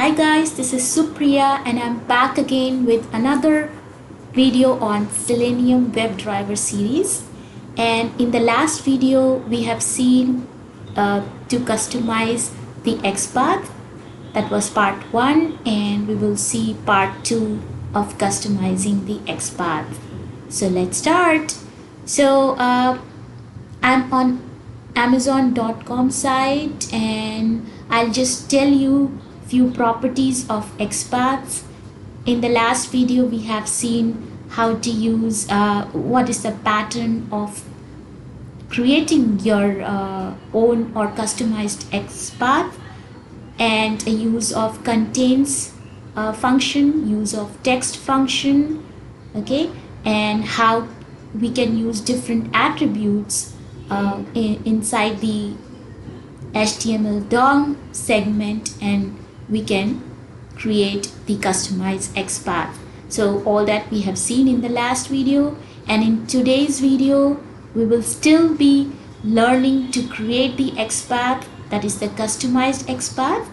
Hi guys, this is Supriya and I'm back again with another video on Selenium WebDriver series. And in the last video, we have seen to customize the XPath. That was part 1, and we will see part 2 of customizing the XPath. So let's start. So I'm on Amazon.com site and I'll just tell you few properties of XPaths. In the last video we have seen how to use what is the pattern of creating your own or customized XPath, and a use of contains function, use of text function, okay, and how we can use different attributes inside the HTML DOM segment, and we can create the customized XPath. So all that we have seen in the last video, and in today's video we will still be learning to create the XPath, that is the customized XPath,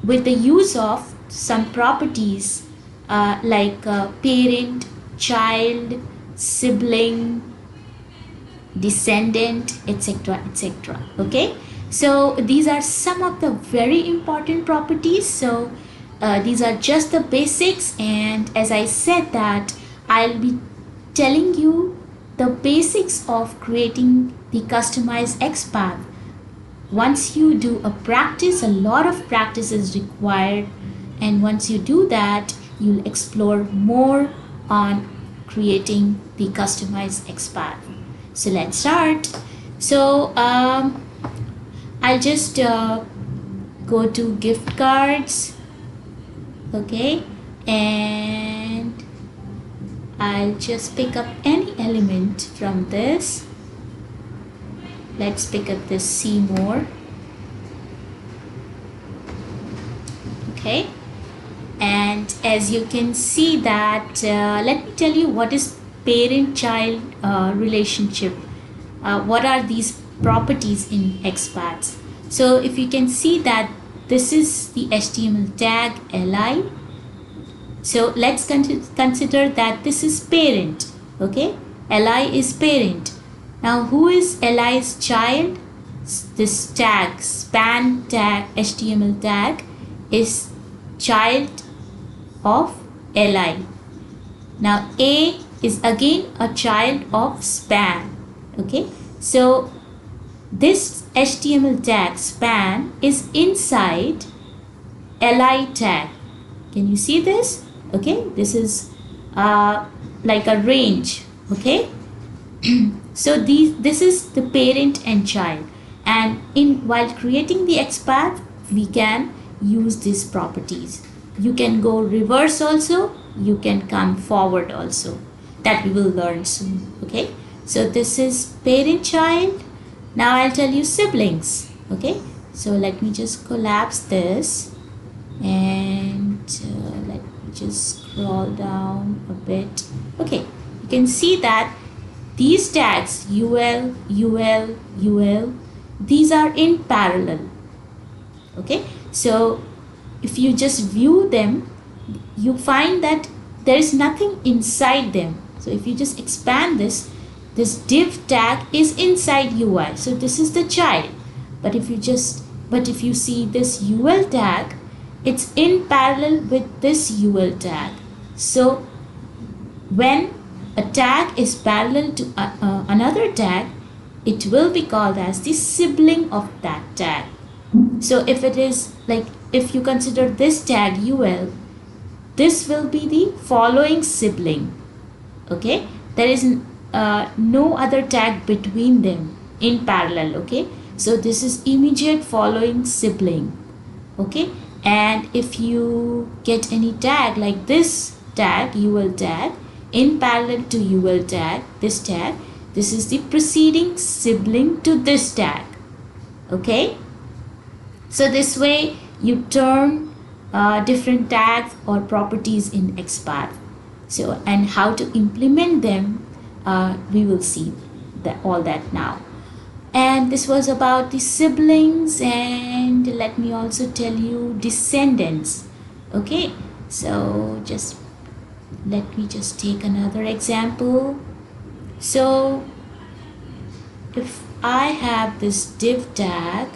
with the use of some properties like parent, child, sibling, descendant, etc., etc. Okay, so these are some of the very important properties. So these are just the basics, and as I said that I'll be telling you the basics of creating the customized XPath. Once you do a practice, a lot of practice is required, and once you do that, you'll explore more on creating the customized XPath. So let's start. So I'll just go to gift cards, okay, and I'll just pick up any element from this. Let's pick up this see more, okay, and as you can see that let me tell you what is parent-child relationship. What are these properties in XPaths? So if you can see that this is the HTML tag li. So let's consider that this is parent, okay, li is parent. Now who is li's child? This tag, span tag, HTML tag is child of li. Now a is again a child of span, okay. So this HTML tag span is inside li tag. Can you see this? Okay, this is like a range, okay. So this is the parent and child, and while creating the XPath we can use these properties. You can go reverse also, you can come forward also, that we will learn soon, okay. So this is parent child. Now I'll tell you siblings, okay. So let me just collapse this, and let me just scroll down a bit. Okay, you can see that these tags ul, ul, ul, these are in parallel, okay. So if you just view them, you find that there is nothing inside them. So if you just expand this div tag is inside UI, so this is the child. But if you see this ul tag, it's in parallel with this ul tag. So when a tag is parallel to another tag, it will be called as the sibling of that tag. So if it is like, if you consider this tag ul, this will be the following sibling, okay. There is no other tag between them in parallel, okay. So this is immediate following sibling, okay. And if you get any tag like this tag ul tag in parallel to ul tag, this is the preceding sibling to this tag, okay. So this way you turn different tags or properties in XPath. So, and how to implement them, we will see all that now. And this was about the siblings, and let me also tell you descendants. Okay, so just let me just take another example. So if I have this div tag,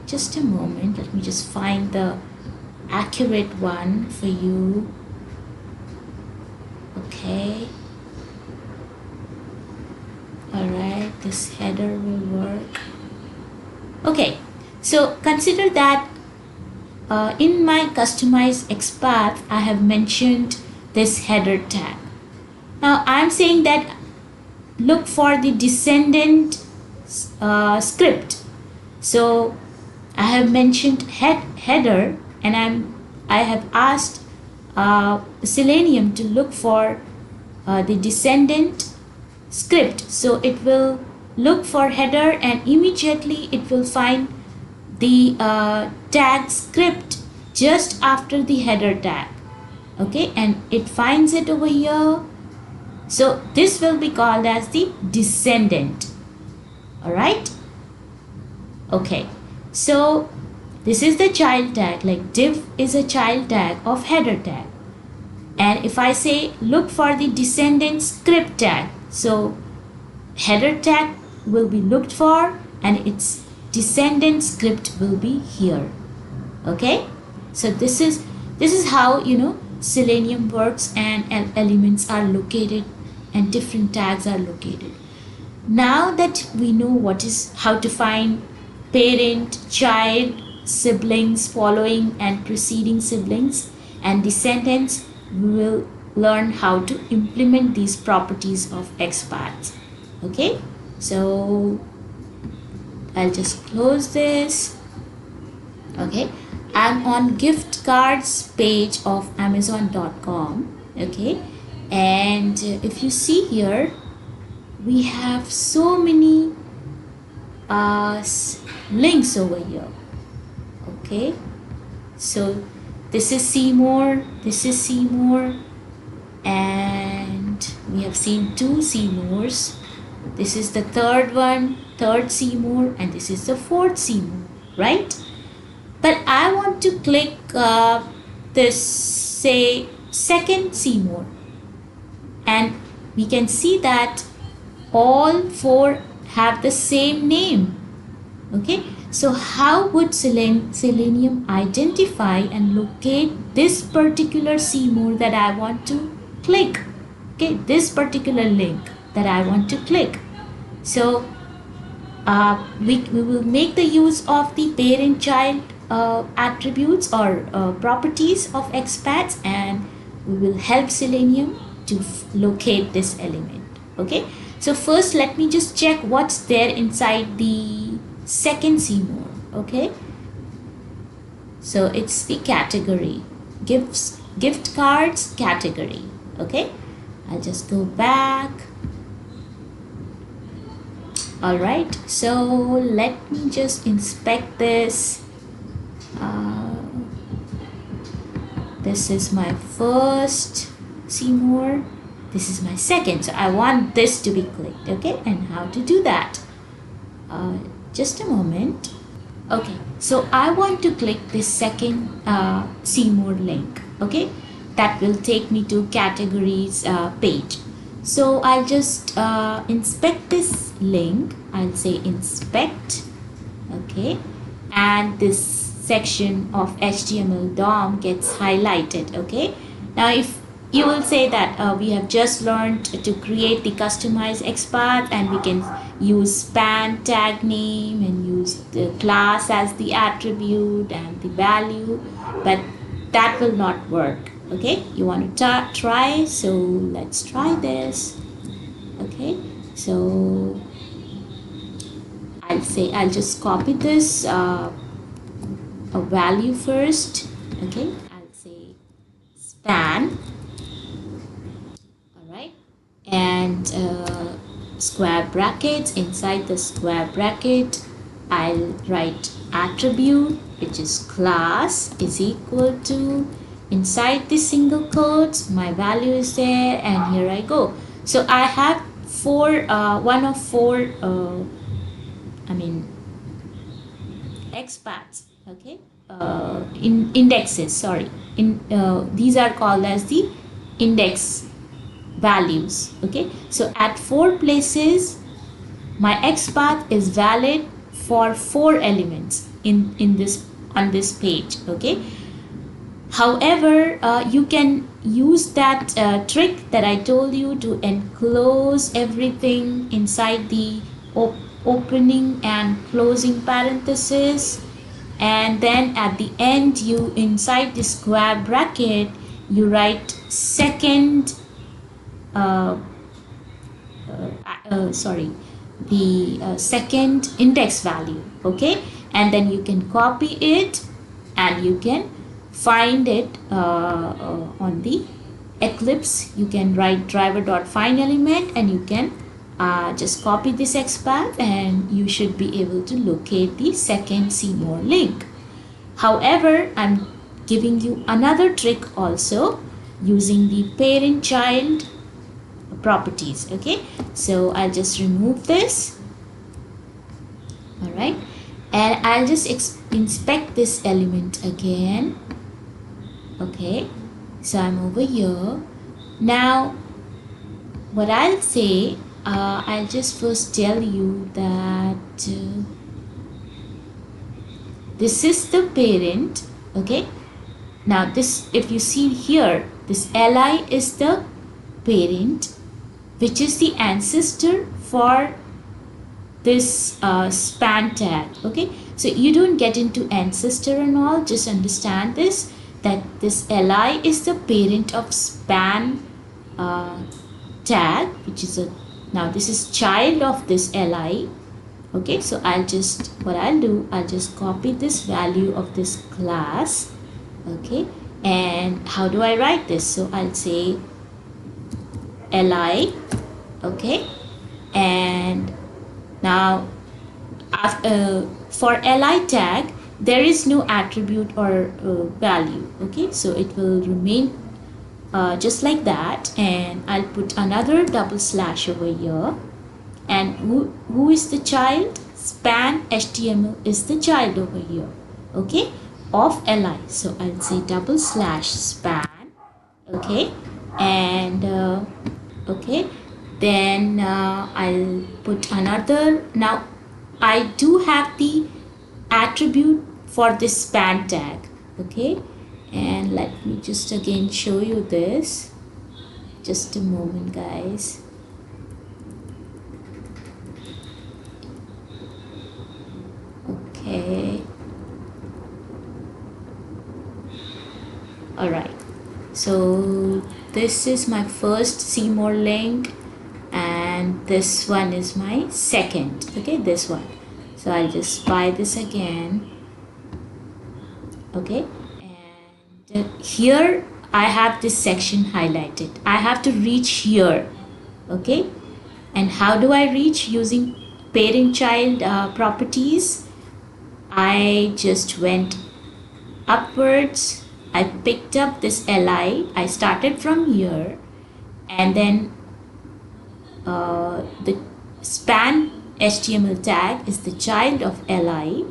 just a moment, let me just find the accurate one for you. Okay, all right, this header will work. Okay, so consider that in my customized XPath I have mentioned this header tag. Now I'm saying that look for the descendant script. So I have mentioned header, and I have asked Selenium to look for the descendant script. So it will look for header, and immediately it will find the tag script just after the header tag. Okay, and it finds it over here. So this will be called as the descendant. All right. Okay, so this is the child tag, like div is a child tag of header tag. And if I say look for the descendant script tag, so header tag will be looked for and its descendant script will be here. Okay, so this is how Selenium works, and elements are located and different tags are located. Now that we know how to find parent, child, siblings, following and preceding siblings, and descendants, we will learn how to implement these properties of XPath. Okay, so I'll just close this. Okay, I'm on gift cards page of Amazon.com. Okay, and if you see here, we have so many links over here. Okay, so this is see more, this is see more, and we have seen two see mores. This is the third one, third see more, and this is the fourth see more, right? But I want to click this, say, second see more, and we can see that all four have the same name. Okay, so how would Selenium identify and locate this particular see more that I want to click? Okay, this particular link that I want to click. So we will make the use of the parent-child attributes or properties of XPath, and we will help Selenium to locate this element. Okay, so first let me just check what's there inside the second see more. Okay, so it's the category, gift cards category. Okay, I'll just go back. All right, so let me just inspect this. This is my first see more, this is my second, so I want this to be clicked. Okay, and how to do that? Just a moment. Okay, so I want to click this second see more link. Okay, that will take me to categories page. So I'll just inspect this link. I'll say inspect. Okay, and this section of HTML DOM gets highlighted. Okay, now if you will say that we have just learned to create the customized XPath, and we can use span tag name and use the class as the attribute and the value, but that will not work. Okay, you want to try, so let's try this. Okay, so I'll just copy this a value first. Okay, I'll say span. All right, and square brackets. Inside the square bracket, I'll write attribute, which is class, is equal to, inside the single quotes my value is there, and here I go. So I have one of four I mean XPaths, okay, in indexes, sorry, these are called as the index values. Okay, so at four places my XPath is valid for four elements in this on this page. Okay, however, you can use that trick that I told you to enclose everything inside the opening and closing parenthesis, and then at the end you inside the square bracket you write second uh, sorry, the second index value. Okay, and then you can copy it and you can find it on the Eclipse. You can write driver.findElement and you can just copy this XPath and you should be able to locate the second see more link. However, I'm giving you another trick also using the parent child properties. Okay, so I'll just remove this. All right, and I'll just inspect this element again. Okay, so I'm over here now. What I'll say, I'll just first tell you that this is the parent. Okay, now this, if you see here, this li is the parent, which is the ancestor for this span tag. Okay, so you don't get into ancestor and all, just understand this, that this li is the parent of span tag, which is a, now this is child of this li. Okay, so I'll just, what I'll do, I'll just copy this value of this class. Okay, and how do I write this? So I'll say li. Okay, and now after, for li tag there is no attribute or value. Okay, so it will remain just like that, and I'll put another double slash over here. And who is the child? Span HTML is the child over here. Okay, of li. So I'll say double slash span. Okay, and okay, then I'll put another. Now I do have the attribute for this span tag. Okay, and let me just again show you this. Just a moment, guys. Okay, all right, so this is my first see more link and this one is my second. Okay, this one. So I'll just buy this again. Okay, and here I have this section highlighted. I have to reach here. Okay, and how do I reach? Using parent child properties. I just went upwards. I picked up this li. I started from here, and then the span HTML tag is the child of li.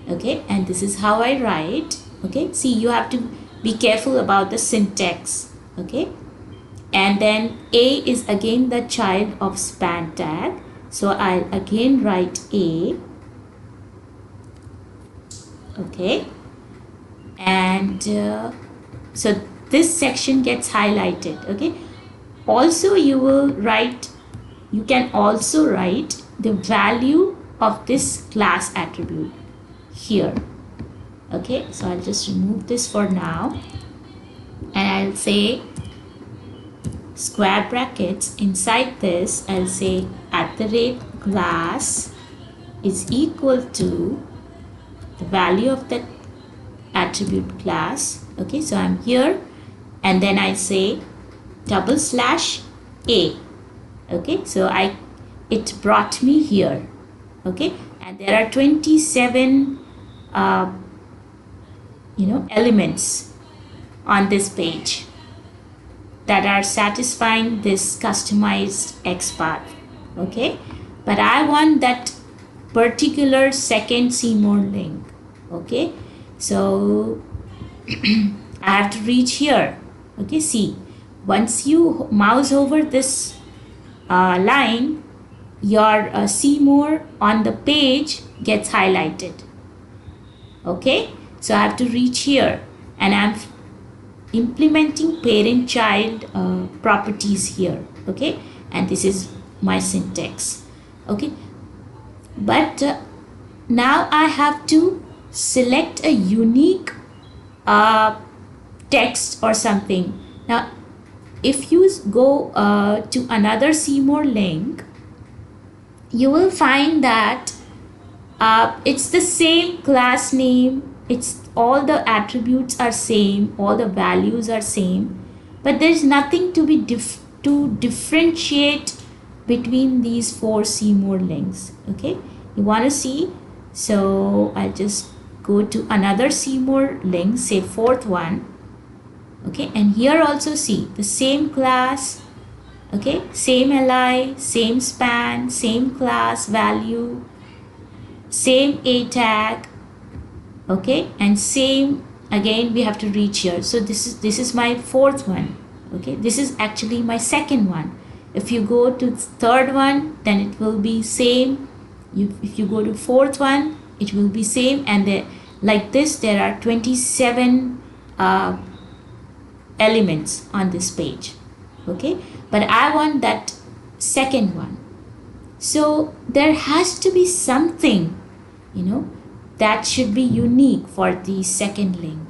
Okay, and this is how I write. Okay, see, you have to be careful about the syntax. Okay, and then a is again the child of span tag, so I'll again write a. Okay, and so this section gets highlighted. Okay, also you can also write the value of this class attribute here. Okay, so I'll just remove this for now, and I'll say square brackets. Inside this I'll say @class is equal to the value of that attribute class. Okay, so I'm here, and then I say double slash a. Okay, so it brought me here. Okay, and there are 27 elements on this page that are satisfying this customized XPath. okay, but I want that particular second Seymour link. Okay, so I have to reach here. Okay, see, once you mouse over this line, your Seymour on the page gets highlighted. Okay, so I have to reach here, and I'm implementing parent child properties here. Okay, and this is my syntax. Okay, but now I have to select a unique text or something. Now if you go to another Seymour link, you will find that it's the same class name, it's all the attributes are same, all the values are same, but there's nothing to be to differentiate between these four Seymour links. Okay, you want to see, so I'll just go to another Seymour link, say fourth one. Okay, and here also see the same class. Okay, same li, same span, same class value, same a tag. Okay, and same again we have to reach here. So this is my fourth one. Okay, this is actually my second one. If you go to third one, then it will be same. If you go to fourth one, it will be same, and like this there are 27 elements on this page. Okay, but I want that second one, so there has to be something, you know, that should be unique for the second link,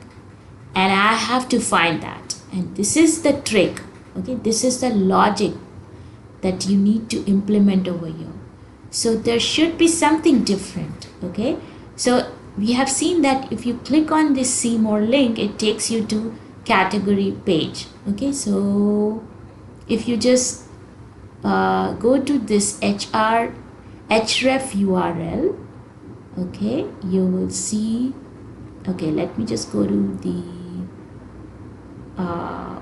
and I have to find that, and this is the trick. Okay, this is the logic that you need to implement over here. So there should be something different. Okay, so we have seen that if you click on this Seymour link, it takes you to category page. Okay, so if you just go to this href URL, okay, you will see. Okay, let me just go to the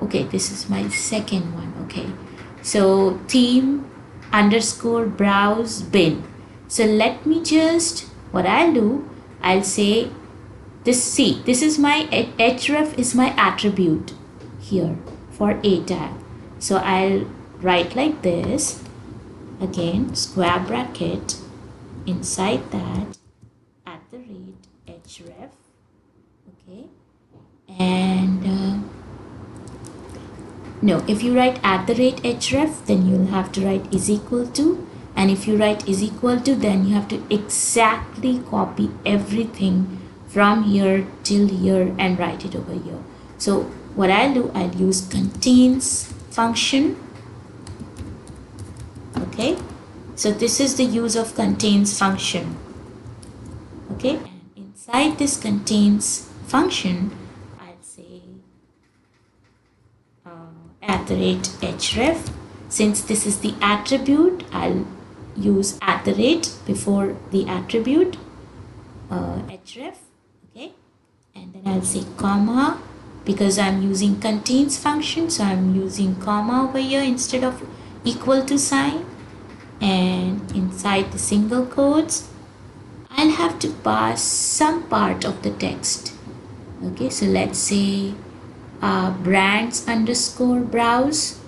okay, this is my second one. Okay, so theme underscore browse bin. So let me just, what I'll do, I'll say this, see, this is my href is my attribute here for a tag. So I'll write like this, again square bracket, inside that @href. Okay, and no, if you write @href, then you'll have to write is equal to, and if you write is equal to, then you have to exactly copy everything from here till here and write it over here. So what I'll do, I'll use contains function. Okay, so this is the use of contains function. Okay, and inside this contains function, I'll say @href. Since this is the attribute, I'll use @ before the attribute, href. Okay, and then I'll say comma, because I'm using contains function, so I'm using comma over here instead of equal to sign. And inside the single quotes, I'll have to pass some part of the text. Okay, so let's say brands underscore browse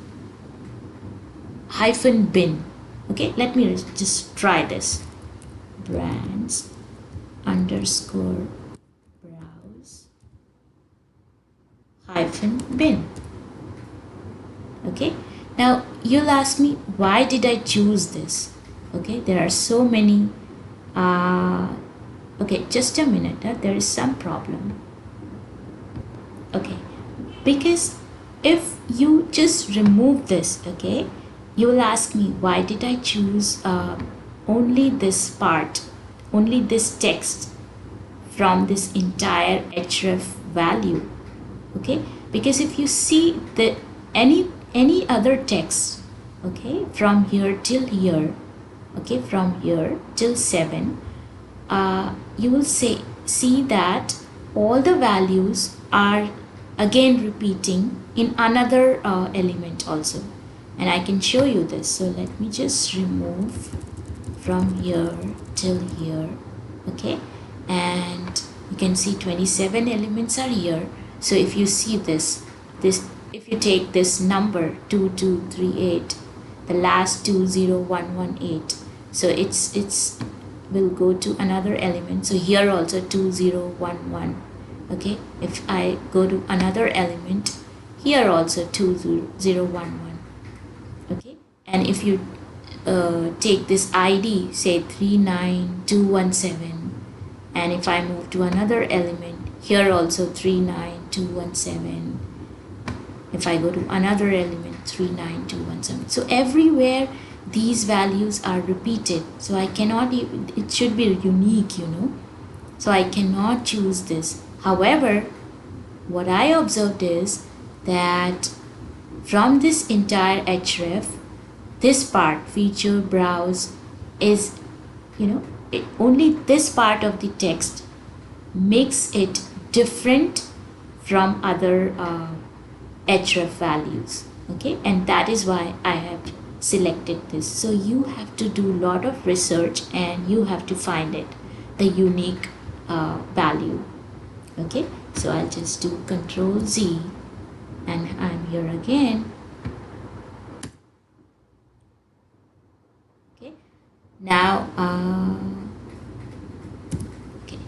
hyphen bin. Okay, let me just try this. Brands underscore browse hyphen bin. Okay, now you'll ask me, why did I choose this? Okay, there are so many. Okay, just a minute, there is some problem. Okay, because if you just remove this, okay, you will ask me, why did I choose only this part, only this text from this entire href value? Okay, because if you see the any other text, okay, from here till here, okay, from here till 7, you will see that all the values are again repeating in another element also. and I can show you this. So let me just remove from here till here. Okay, and you can see 27 elements are here. So if you see this if you take this number 2238, the last 20118, so it's will go to another element. So here also 2011. Okay, if I go to another element, here also 2011. Okay, and if you take this ID, say 39217, and if I move to another element, here also 39217. If I go to another element, 39217. So everywhere these values are repeated. So I cannot even, it should be unique, you know. So I cannot choose this. However, what I observed is that from this entire href, this part, feature browse, is, you know, only this part of the text makes it different from other href values. Okay, and that is why I have selected this. So you have to do a lot of research and you have to find it, the unique value. Okay, so I'll just do Control Z and I'm here again. Okay, now okay,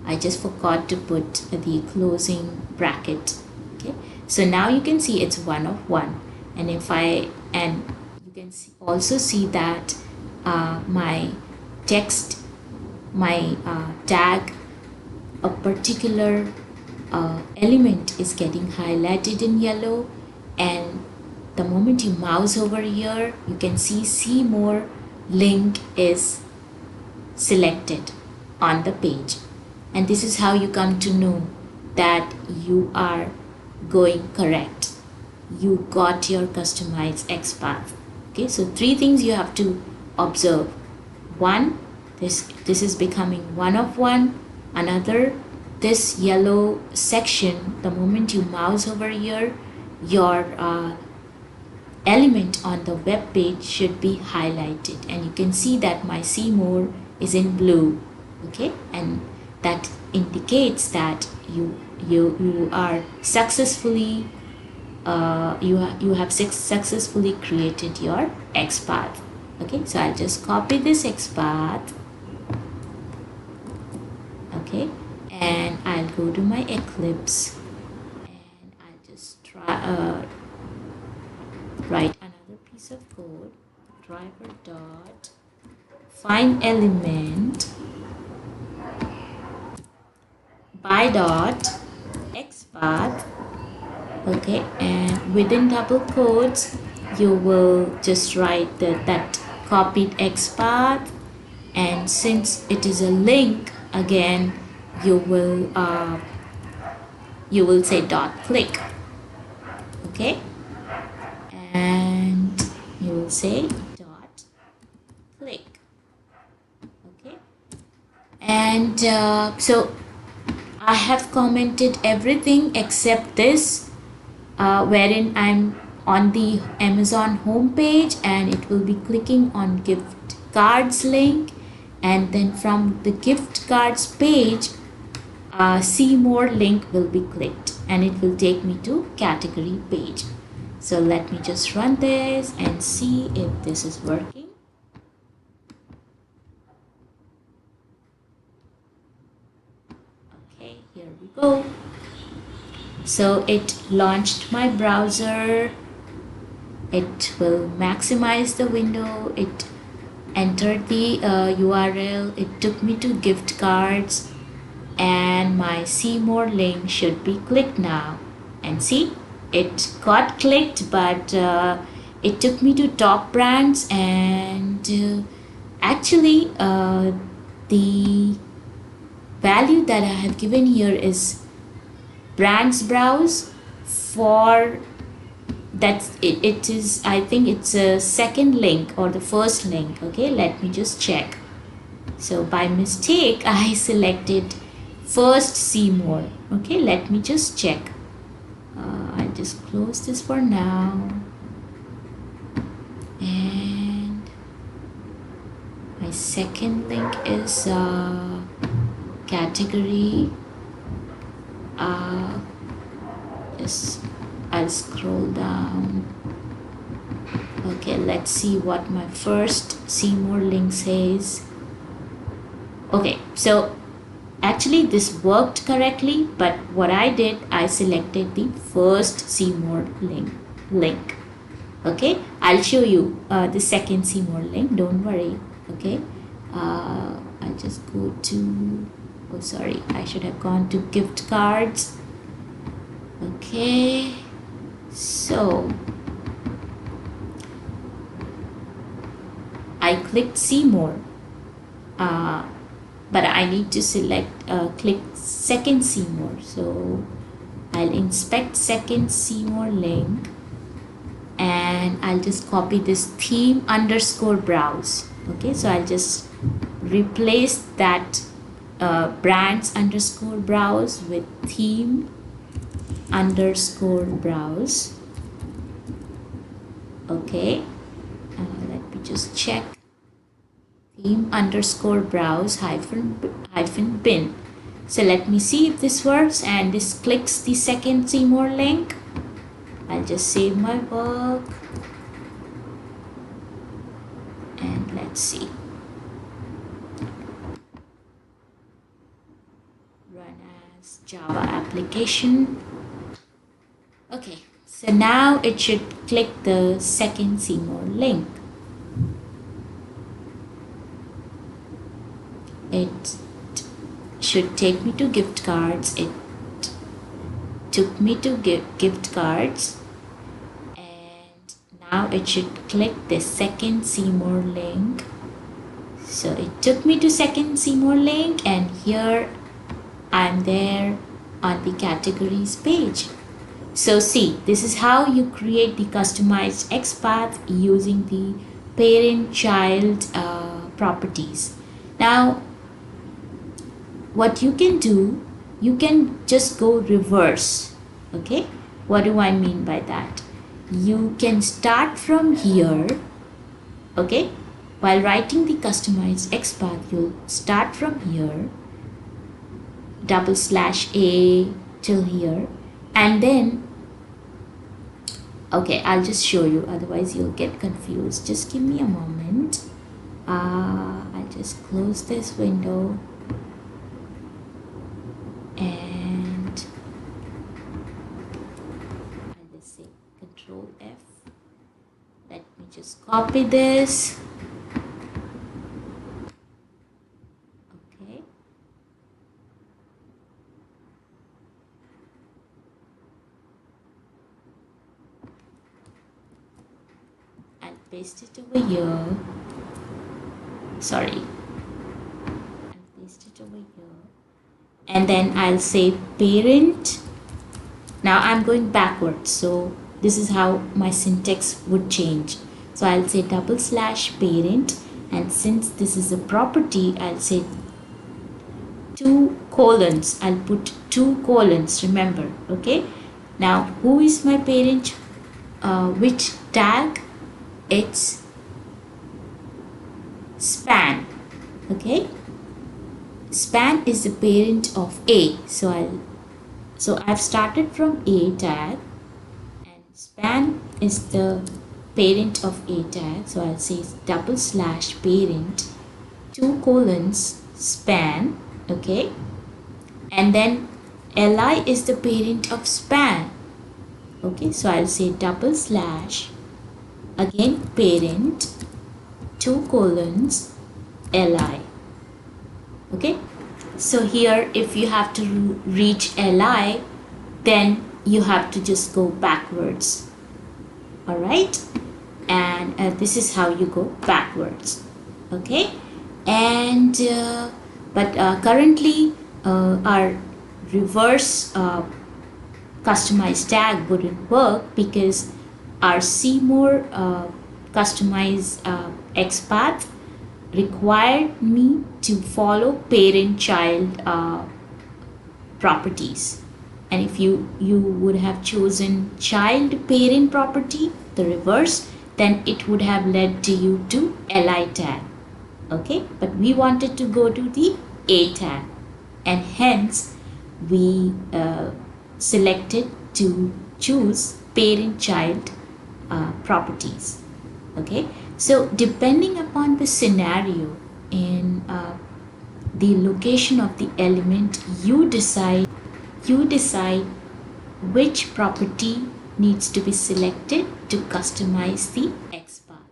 I just forgot to put the closing bracket. Okay, so now you can see it's 1 of 1, and if I, and you can also see that my text, my tag, a particular element is getting highlighted in yellow, and the moment you mouse over here, you can see more link is selected on the page. And this is how you come to know that you are going correct. You got your customized XPath. Okay, so 3 things you have to observe. 1, this is becoming 1 of 1. Another, this yellow section, the moment you mouse over here, your element on the web page should be highlighted, and you can see that my see more is in blue. Okay, and that indicates that you are successfully you have successfully created your XPath. Okay, so I'll just copy this XPath. Okay, and I'll go to my Eclipse and I'll just try write another piece of code. Driver dot find element by dot XPath. Okay, and within double quotes you will just write that copied XPath, and since it is a link, again you will say dot click. Okay, and you will say dot click. Okay, and so I have commented everything except this, wherein I'm on the Amazon homepage and it will be clicking on gift cards link, and then from the gift cards page, see more link will be clicked and it will take me to category page. So let me just run this and see if this is working. Okay, here we go. So it launched my browser. It will maximize the window. It entered the URL. It took me to gift cards, and my see more link should be clicked now. And see, it got clicked, but it took me to top brands, and actually the value that I have given here is brands browse for that's it is, I think it's a second link or the first link. Okay, let me just check. So by mistake I selected first see more. Okay, let me just check. I'll just close this for now. second link is category. Yes, I'll scroll down. Okay, let's see what my first see more link says. Okay, so actually this worked correctly, but what I did, I selected the first see more link. Okay, I'll show you the second see more link, don't worry. Okay, I'll just go to, oh sorry, I should have gone to gift cards. Okay, so I clicked see more, but I need to select click second see more. So I'll inspect second see more link, and I'll just copy this theme underscore browse. Okay, so I'll just replace that brands underscore browse with theme underscore browse. Okay, let me just check. Theme underscore browse hyphen bin. So let me see if this works, and this clicks the second see more link. I'll just save my work, and let's see. Run as Java application. Okay, so now it should click the second see more link. It should take me to gift cards. It took me to gift cards, and now it should click the second see more link. So it took me to second see more link, and here I'm there on the categories page. So see, this is how you create the customized XPath using the parent-child properties. Now, what you can do, you can just go reverse. Okay, what do I mean by that? You can start from here. Okay, while writing the customized XPath, you'll start from here, /a till here, and then okay, I'll just show you, otherwise you'll get confused. Just give me a moment. I'll just close this window, and I'll just say Control F. Let me just copy this. Okay. I'll paste it over here. Sorry. I'll paste it over here. And then I'll say parent. Now I'm going backwards, so this is how my syntax would change. So I'll say /parent, and since this is a property, I'll say 2 colons. I'll put 2 colons, remember. Okay, now who is my parent? Which tag? It's span. Okay, span is the parent of A. So I've started from A tag, and span is the parent of A tag. So I'll say /parent 2 colons span. Okay, and then li is the parent of span. Okay, so I'll say / again parent 2 colons li. Okay, so here if you have to reach li, then you have to just go backwards. All right, and this is how you go backwards. Okay, and but currently our reverse customized tag wouldn't work, because our see more customized XPath required me to follow parent-child properties. And if you would have chosen child parent property, the reverse, then it would have led to you to li tag. Okay, but we wanted to go to the A tag, and hence we selected to choose parent child properties. Okay, so depending upon the scenario in the location of the element, you decide which property needs to be selected to customize the XPath.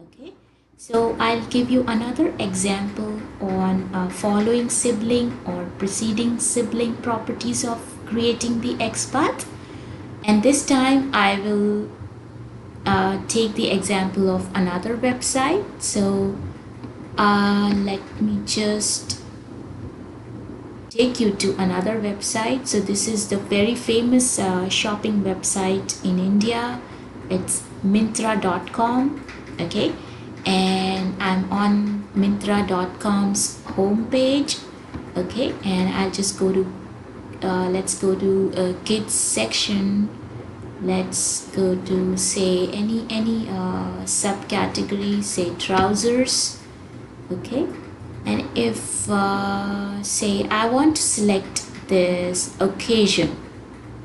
Okay, so I'll give you another example on following sibling or preceding sibling properties of creating the XPath, and this time I will take the example of another website. So let me just take you to another website. So this is the very famous shopping website in India. It's Myntra.com. Okay, and I'm on Myntra.com's homepage. Okay, and I'll just go to let's go to kids section. Let's go to say any subcategory, say trousers. Okay, and if say I want to select this occasion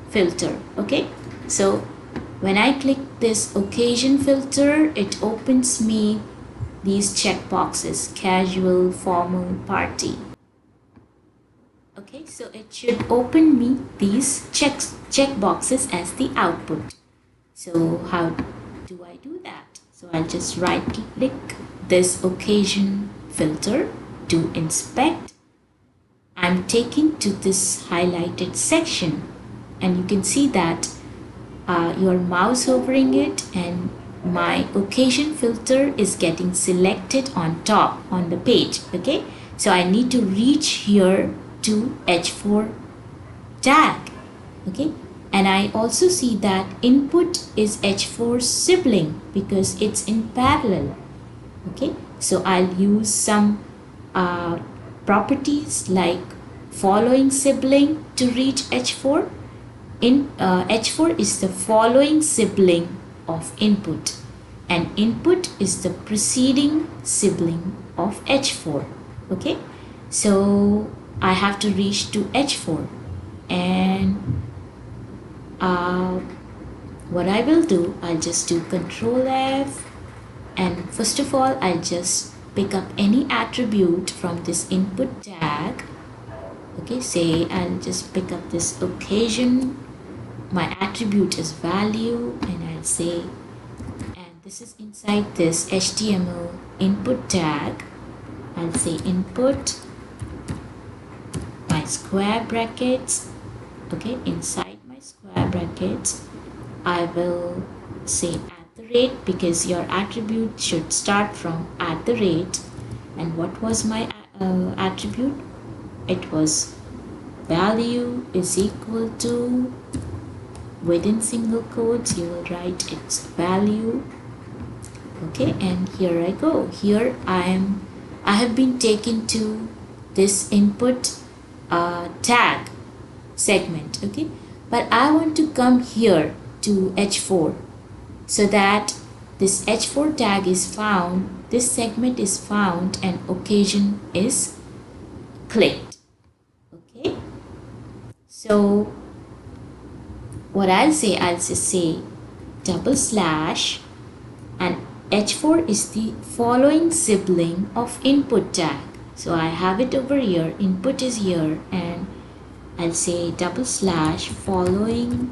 filter. Okay, so when I click this occasion filter, it opens me these check boxes: casual, formal, party. Okay, so it should open me these check boxes as the output. So how do I do that? So I'll just right click this occasion filter to inspect. I'm taken to this highlighted section, and you can see that your mouse hovering it and my occasion filter is getting selected on top on the page. Okay, so I need to reach here to H4 tag. Okay, and I also see that input is H4 sibling because it's in parallel. Okay, so I'll use some properties like following sibling to reach H4. H4 is the following sibling of input, and input is the preceding sibling of H4. Okay, so I have to reach to H4, and what I will do, I'll just do Control F, and first of all I'll just pick up any attribute from this input tag. Okay, say I'll just pick up this occasion. My attribute is value, and I'll say, and this is inside this HTML input tag. I'll say input, my square brackets. Okay, inside my square brackets I will say @ because your attribute should start from @. And what was my attribute? It was value is equal to, within single quotes you will write its value. Okay, and here I go. Here I have been taken to this input tag segment. Okay, but I want to come here to H4 so that this H4 tag is found, this segment is found, and occasion is clicked. Okay, so what I'll just say double slash, and H4 is the following sibling of input tag. So I have it over here, input is here, and I'll say double slash following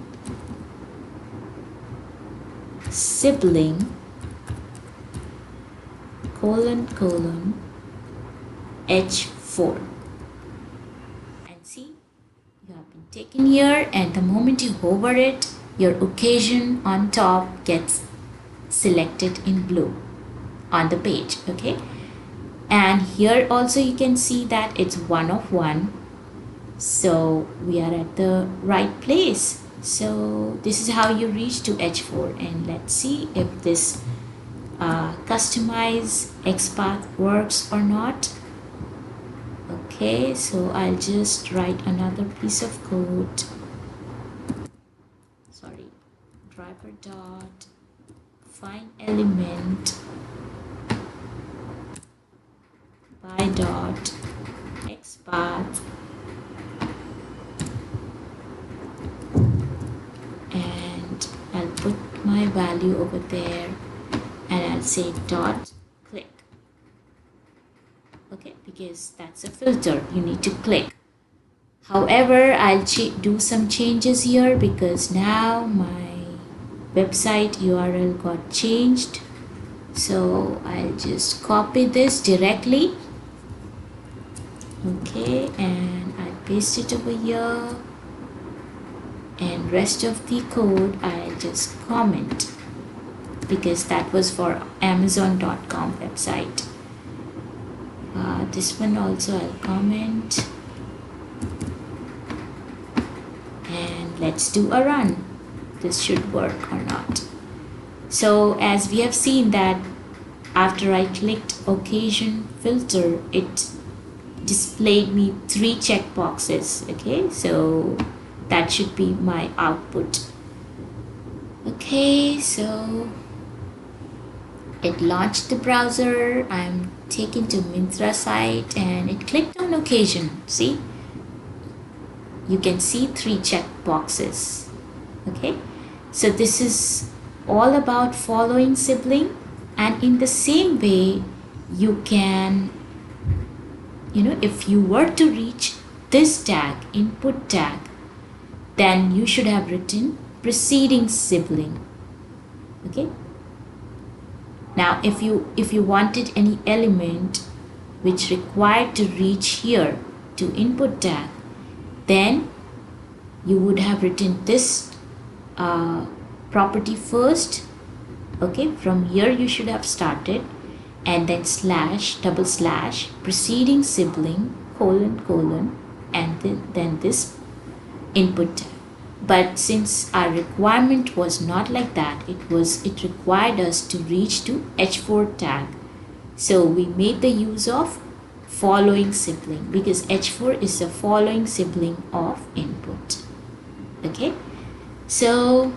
sibling colon H4, and see, you have been taken here, and the moment you hover it, your occasion on top gets selected in blue on the page. Okay, and here also you can see that it's 1 of 1, so we are at the right place. So this is how you reach to H4, and let's see if this customize XPath works or not. Okay, so I'll just write another piece of code. Sorry, driver dot find element dot XPath, and I'll put my value over there, and I'll say dot click. Okay, because that's a filter, you need to click. However, I'll do some changes here because now my website URL got changed. So I'll just copy this directly. Okay, and I'll paste it over here, and rest of the code I'll just comment because that was for Amazon.com website. This one also I'll comment, and let's do a run. This should work or not. So as we have seen that after I clicked occasion filter, it displayed me 3 checkboxes. Okay, so that should be my output. Okay, so it launched the browser. I'm taken to Myntra site and it clicked on occasion. See, you can see 3 checkboxes. Okay, so this is all about following sibling, and in the same way you can, if you were to reach this tag, input tag, then you should have written preceding sibling. Okay, now if you wanted any element which required to reach here to input tag, then you would have written this property first. Okay, from here you should have started, and then slash, double slash, preceding sibling, colon, and then this input tag. But since our requirement was not like that, it required us to reach to h4 tag, so we made the use of following sibling because h4 is the following sibling of input. Okay, so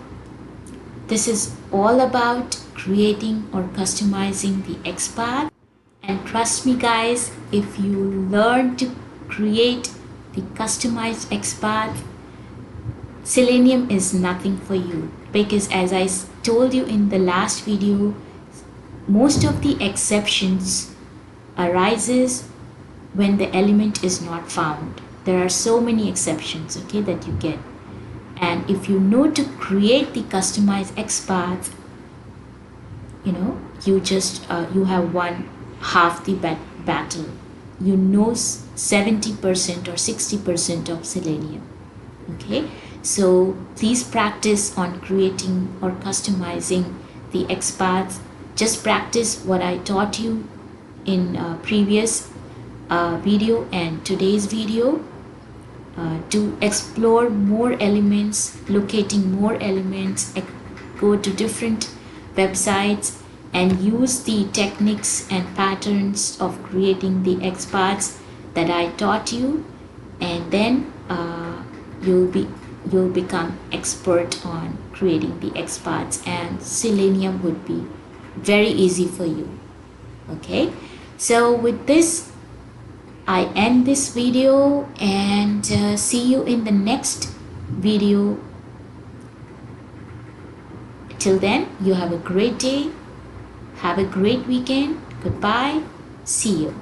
this is all about creating or customizing the XPath, and trust me guys, if you learn to create the customized XPath, Selenium is nothing for you, because as I told you in the last video, most of the exceptions arises when the element is not found. There are so many exceptions, okay, that you get. And if you know to create the customized XPath, you just you have won half the battle. 70% or 60% of Selenium. Okay, so please practice on creating or customizing the XPath. Just practice what I taught you in previous video and today's video. To explore more elements, locating more elements, go to different websites and use the techniques and patterns of creating the XPaths that I taught you, and then you'll become expert on creating the XPaths, and Selenium would be very easy for you. Okay, so with this I end this video, and see you in the next video. Till then, you have a great day, have a great weekend. Goodbye, see you.